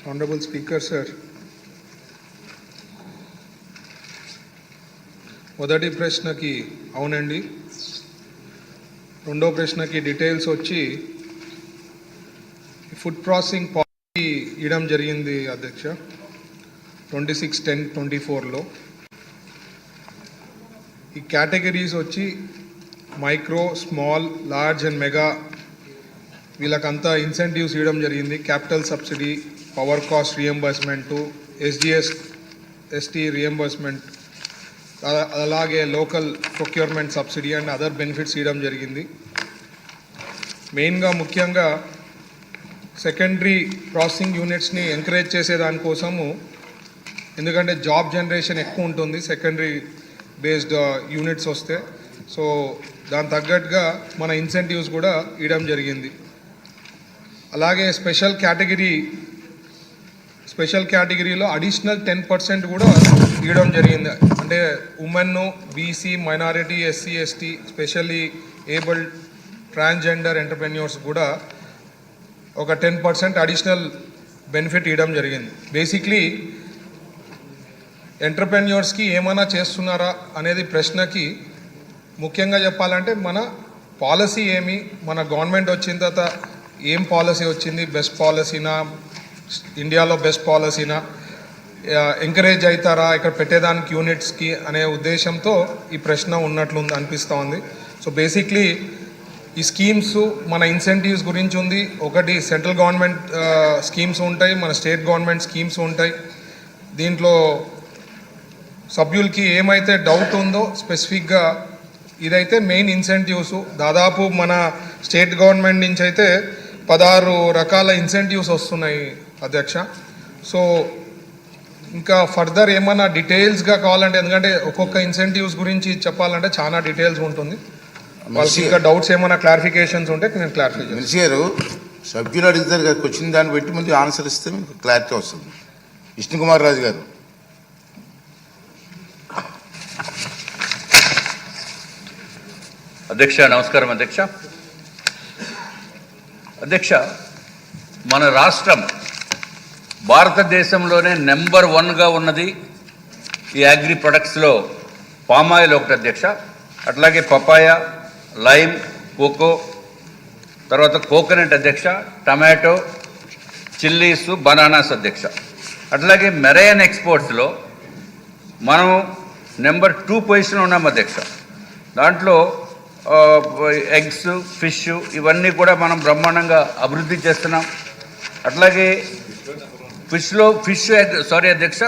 Honorable Speaker, sir. మొదటి ప్రశ్నకి అవునండి, రెండో ప్రశ్నకి డీటెయిల్స్ వచ్చి ఫుడ్ ప్రాసెసింగ్ పాలసీ ఇవ్వడం జరిగింది అధ్యక్ష 26/10/24లో. ఈ కేటగిరీస్ వచ్చి micro, small, large and mega వీళ్ళకంతా ఇన్సెంటివ్స్ ఇవ్వడం జరిగింది. Capital subsidy, power cost reimbursement, ST reimbursement, అలాగే local procurement subsidy and other benefits ఇవ్వడం జరిగింది. మెయిన్గా ముఖ్యంగా సెకండరీ ప్రాసెసింగ్ యూనిట్స్ని ఎంకరేజ్ చేసేదానికోసము, ఎందుకంటే జాబ్ జనరేషన్ ఎక్కువ ఉంటుంది సెకండరీ బేస్డ్ యూనిట్స్ వస్తే. సో దాని తగ్గట్టుగా మన ఇన్సెంటివ్స్ కూడా ఇవ్వడం జరిగింది. అలాగే స్పెషల్ కేటగిరీలో అడిషనల్ 10% కూడా ఇవ్వడం జరిగింది. అంటే women, BC, minority, SC, ST, specially abled, transgender entrepreneurs కూడా ఒక 10% అడిషనల్ బెనిఫిట్ ఇవ్వడం జరిగింది. బేసిక్లీ ఎంటర్ప్రెన్యూర్స్కి ఏమైనా చేస్తున్నారా అనేది ప్రశ్నకి ముఖ్యంగా చెప్పాలంటే మన పాలసీ ఏమి, మన గవర్నమెంట్ వచ్చిన తర్వాత ఏం పాలసీ వచ్చింది, బెస్ట్ పాలసీనా, ఇండియాలో బెస్ట్ పాలసీనా, ఎంకరేజ్ అవుతారా ఇక్కడ పెట్టేదానికి యూనిట్స్కి అనే ఉద్దేశంతో ఈ ప్రశ్న ఉన్నట్లు అనిపిస్తూ ఉంది. సో బేసిక్లీ ఈ స్కీమ్స్ మన ఇన్సెంటివ్స్ గురించి ఉంది. ఒకటి సెంట్రల్ గవర్నమెంట్ స్కీమ్స్ ఉంటాయి, మన స్టేట్ గవర్నమెంట్ స్కీమ్స్ ఉంటాయి. దీంట్లో సభ్యులకి ఏమైతే డౌట్ ఉందో స్పెసిఫిక్గా ఇదైతే మెయిన్ ఇన్సెంటివ్స్. దాదాపు మన స్టేట్ గవర్నమెంట్ నుంచి అయితే 16 రకాల ఇన్సెంటివ్స్ వస్తున్నాయి అధ్యక్ష. సో ఇంకా ఫర్దర్ ఏమైనా డీటెయిల్స్గా కావాలంటే, ఎందుకంటే ఒక్కొక్క ఇన్సెంటివ్స్ గురించి చెప్పాలంటే చాలా డీటెయిల్స్ ఉంటుంది. వాళ్ళకి ఇంకా డౌట్స్ ఏమైనా క్లారిఫికేషన్స్ ఉంటే నేను క్లారిఫై చేస్తాను. సభ్యులు అడుగుతారు కదా, వచ్చిన దాన్ని బట్టి ముందు ఆన్సర్ ఇస్తే మీకు క్లారిటీ వస్తుంది. విష్ణుకుమార్ రాజు గారు. అధ్యక్ష నమస్కారం. అధ్యక్ష మన రాష్ట్రం భారతదేశంలోనే నెంబర్ 1గా ఉన్నది ఈ అగ్రి ప్రొడక్ట్స్లో పామాయిల్ ఒకటి అధ్యక్ష. అట్లాగే పపాయ, లైమ్, కోకో, తర్వాత కోకోనట్ అధ్యక్ష, టమాటో, చిల్లీస్, బనానాస్ అధ్యక్ష. అట్లాగే మెరైన్ ఎక్స్పోర్ట్స్లో మనం నెంబర్ 2 పొజిషన్ ఉన్నాం అధ్యక్ష. దాంట్లో ఎగ్స్, ఫిష్ ఇవన్నీ కూడా మనం బ్రహ్మాండంగా అభివృద్ధి చేస్తున్నాం. అట్లాగే ఫిష్ అధ్యక్ష